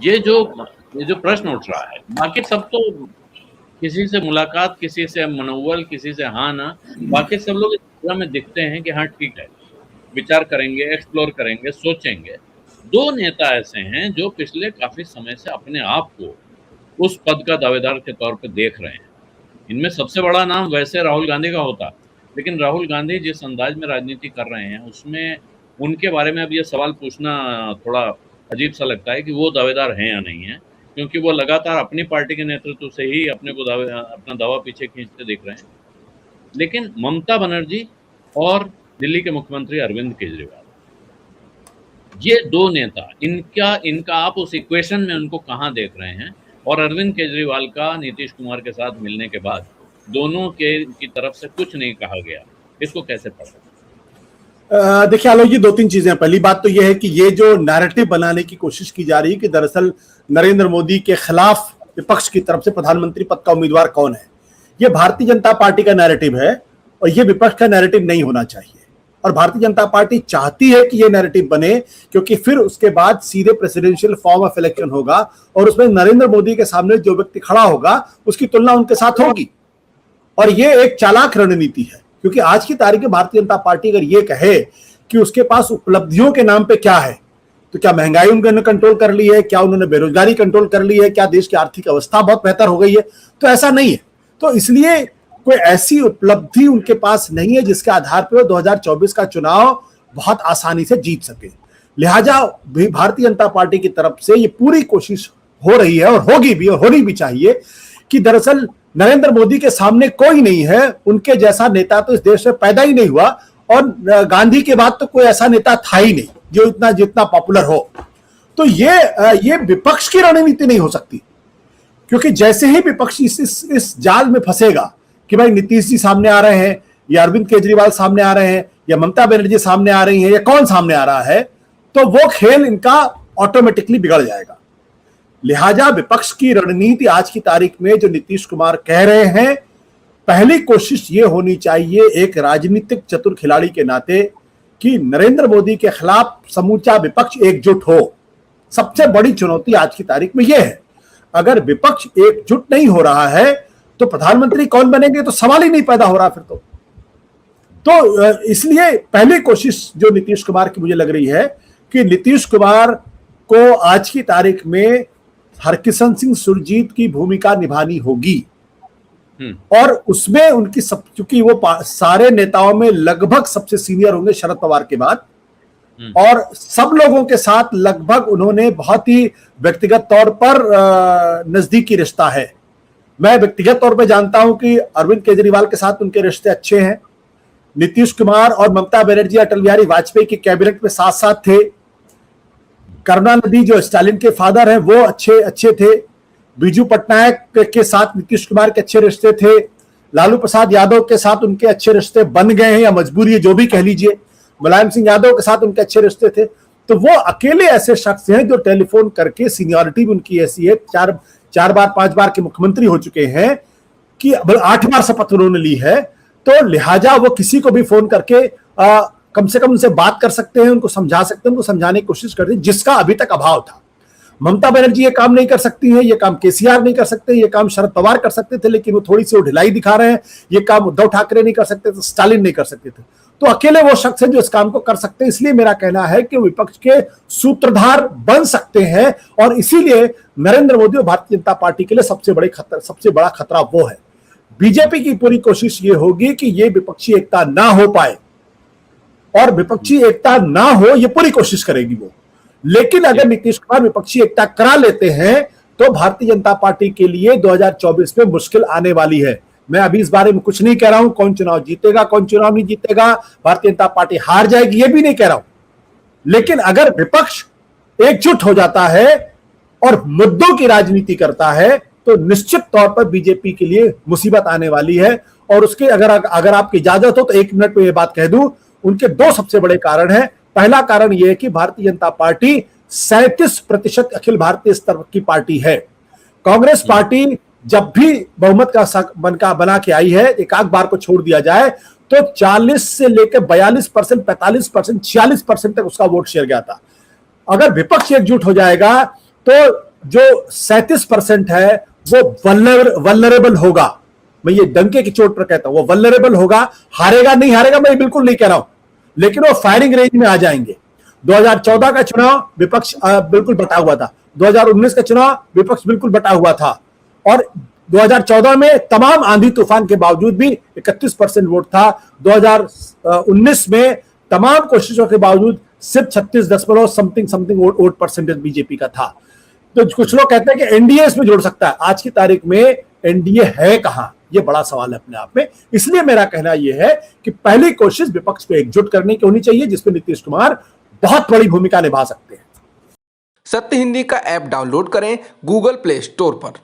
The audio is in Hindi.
ये जो ये जो प्रश्न उठ रहा है, बाकी सब तो किसी से मुलाकात, किसी से मनोबल, किसी से हाँ ना, बाकी सब लोग इस पूरा में दिखते हैं कि हाँ ठीक है, विचार करेंगे, एक्सप्लोर करेंगे, सोचेंगे। 2 नेता ऐसे हैं जो पिछले काफ़ी समय से अपने आप को उस पद का दावेदार के तौर पे देख रहे हैं। इनमें सबसे बड़ा नाम वैसे राहुल गांधी का होता, लेकिन राहुल गांधी जिस अंदाज में राजनीति कर रहे हैं, उसमें उनके बारे में अब ये सवाल पूछना थोड़ा अजीब-सा लगता है कि वो दावेदार हैं या नहीं हैं, क्योंकि वो लगातार अपनी पार्टी के नेतृत्व से ही अपना दावा पीछे खींचते दिख रहे हैं। लेकिन ममता बनर्जी और दिल्ली के मुख्यमंत्री अरविंद केजरीवाल, ये 2 नेता, इनका आप उस इक्वेशन में उनको कहाँ देख रहे हैं? और अरविंद केजरीवाल का नीतीश कुमार के साथ मिलने के बाद दोनों की तरफ से कुछ नहीं कहा गया, इसको कैसे पढ़ें? देखिए आलोक जी, 2-3 चीजें हैं। पहली बात तो यह है कि ये जो नैरेटिव बनाने की कोशिश की जा रही है कि दरअसल नरेंद्र मोदी के खिलाफ विपक्ष की तरफ से प्रधानमंत्री पद का उम्मीदवार कौन है, ये भारतीय जनता पार्टी का नैरेटिव है और ये विपक्ष का नैरेटिव नहीं होना चाहिए। और भारतीय जनता पार्टी चाहती है कि ये नैरेटिव बने, क्योंकि फिर उसके बाद सीधे प्रेसिडेंशियल फॉर्म ऑफ इलेक्शन होगा और उसमें नरेंद्र मोदी के सामने जो व्यक्ति खड़ा होगा उसकी तुलना उनके साथ होगी। और ये एक चालाक रणनीति है, क्योंकि आज की तारीख में भारतीय जनता पार्टी अगर ये कहे कि उसके पास उपलब्धियों के नाम पे क्या है, तो क्या महंगाई उन्होंने कंट्रोल कर ली है, क्या उन्होंने बेरोजगारी कंट्रोल कर ली है, क्या देश की आर्थिक अवस्था बहुत बेहतर हो गई है, तो ऐसा नहीं है। तो इसलिए कोई ऐसी उपलब्धि उनके पास नहीं है जिसके आधार पर 2024 का चुनाव बहुत आसानी से जीत सके। लिहाजा भारतीय जनता पार्टी की तरफ से ये पूरी कोशिश हो रही है और होगी भी और होनी भी चाहिए कि दरअसल नरेंद्र मोदी के सामने कोई नहीं है, उनके जैसा नेता तो इस देश में पैदा ही नहीं हुआ और गांधी के बाद तो कोई ऐसा नेता था ही नहीं जो इतना जितना पॉपुलर हो। तो ये विपक्ष की रणनीति नहीं हो सकती, क्योंकि जैसे ही विपक्ष इस जाल में फंसेगा कि भाई नीतीश जी सामने आ रहे हैं या अरविंद केजरीवाल सामने आ रहे हैं या ममता बनर्जी सामने आ रही है या कौन सामने आ रहा है, तो वो खेल इनका ऑटोमेटिकली बिगड़ जाएगा। लिहाजा विपक्ष की रणनीति आज की तारीख में जो नीतीश कुमार कह रहे हैं, पहली कोशिश ये होनी चाहिए एक राजनीतिक चतुर खिलाड़ी के नाते कि नरेंद्र मोदी के खिलाफ समूचा विपक्ष एकजुट हो। सबसे बड़ी चुनौती आज की तारीख में यह है, अगर विपक्ष एकजुट नहीं हो रहा है तो प्रधानमंत्री कौन बनेंगे तो सवाल ही नहीं पैदा हो रहा फिर तो इसलिए पहली कोशिश जो नीतीश कुमार की मुझे लग रही है कि नीतीश कुमार को आज की तारीख में हरकिशन सिंह सुरजीत की भूमिका निभानी होगी और उसमें उनकी सब, क्योंकि वो सारे नेताओं में लगभग सबसे सीनियर होंगे शरद पवार के बाद, और सब लोगों के साथ लगभग उन्होंने बहुत ही व्यक्तिगत तौर पर नजदीकी रिश्ता है। मैं व्यक्तिगत तौर पर जानता हूं कि अरविंद केजरीवाल के साथ उनके रिश्ते अच्छे हैं। नीतीश कुमार और ममता बनर्जी अटल बिहारी वाजपेयी की कैबिनेट में साथ साथ थे। करुणानिधि जो स्टालिन के फादर हैं वो अच्छे थे। बीजू पटनायक के साथ नीतीश कुमार के अच्छे रिश्ते थे। लालू प्रसाद यादव के साथ उनके अच्छे रिश्ते बन गए हैं या मजबूरी है, जो भी कह लीजिए। मुलायम सिंह यादव के साथ उनके अच्छे रिश्ते थे। तो वो अकेले ऐसे शख्स हैं जो टेलीफोन करके, सीनियरिटी भी उनकी ऐसी है, 4 बार 5 बार के मुख्यमंत्री हो चुके हैं कि 8 बार शपथ उन्होंने ली है। तो लिहाजा वो किसी को भी फोन करके कम से कम उनसे बात कर सकते हैं, उनको समझा सकते हैं, उनको समझाने की कोशिश करते हैं, जिसका अभी तक अभाव था। ममता बनर्जी ये काम नहीं कर सकती है, ये काम केसीआर नहीं कर सकते, ये काम शरद पवार कर सकते थे, लेकिन वो थोड़ी सी ढिलाई दिखा रहे हैं। ये काम उद्धव ठाकरे नहीं कर सकते थे, स्टालिन नहीं कर सकते थे। तो अकेले वो शख्स है जो इस काम को कर सकते हैं। इसलिए मेरा कहना है कि विपक्ष के सूत्रधार बन सकते हैं और इसीलिए नरेंद्र मोदी और भारतीय जनता पार्टी के लिए सबसे बड़ा खतरा वो है। बीजेपी की पूरी कोशिश ये होगी कि ये विपक्षी एकता ना हो पाए, और विपक्षी एकता ना हो ये पूरी कोशिश करेगी वो। लेकिन अगर नीतीश कुमार विपक्षी एकता करा लेते हैं तो भारतीय जनता पार्टी के लिए 2024 में मुश्किल आने वाली है। मैं अभी इस बारे में कुछ नहीं कह रहा हूं, कौन चुनाव जीतेगा कौन चुनाव नहीं जीतेगा, भारतीय जनता पार्टी हार जाएगी, ये भी नहीं कह रहा हूं। लेकिन अगर विपक्ष एकजुट हो जाता है और मुद्दों की राजनीति करता है तो निश्चित तौर पर बीजेपी के लिए मुसीबत आने वाली है। और उसके अगर आपकी इजाजत हो तो 1 मिनट में यह बात कह दूं, उनके 2 सबसे बड़े कारण हैं। पहला कारण यह है कि भारतीय जनता पार्टी 37% अखिल भारतीय स्तर की पार्टी है। कांग्रेस पार्टी जब भी बहुमत का बना के आई है, एक आध बार को छोड़ दिया जाए तो 40 से लेकर 42%, 45%, 46% तक उसका वोट शेयर गया था। अगर विपक्ष एकजुट हो जाएगा तो जो 37% है वो वल्नरेबल होगा। मैं ये डंके की चोट पर कहता हूं, वो वल्नरेबल होगा। हारेगा नहीं हारेगा मैं बिल्कुल नहीं कह रहा हूं, लेकिन वो फायरिंग रेंज में आ जाएंगे। 2014 का चुनाव विपक्ष बिल्कुल बटा हुआ था, 2019 का चुनाव विपक्ष बिल्कुल बटा हुआ था, और 2014 में तमाम आंधी तूफान के बावजूद भी 31% वोट था। 2019 में तमाम कोशिशों के बावजूद सिर्फ 36 समथिंग वोट परसेंटेज बीजेपी का था। तो कुछ लोग कहते हैं कि एनडीए इसमें जोड़ सकता है। आज की तारीख में एनडीए है कहां, यह बड़ा सवाल है अपने आप में। इसलिए मेरा कहना यह है कि पहली कोशिश विपक्ष को एकजुट करने की होनी चाहिए, जिसमें नीतीश कुमार बहुत बड़ी भूमिका निभा सकते हैं। सत्य हिंदी का ऐप डाउनलोड करें गूगल प्ले स्टोर पर।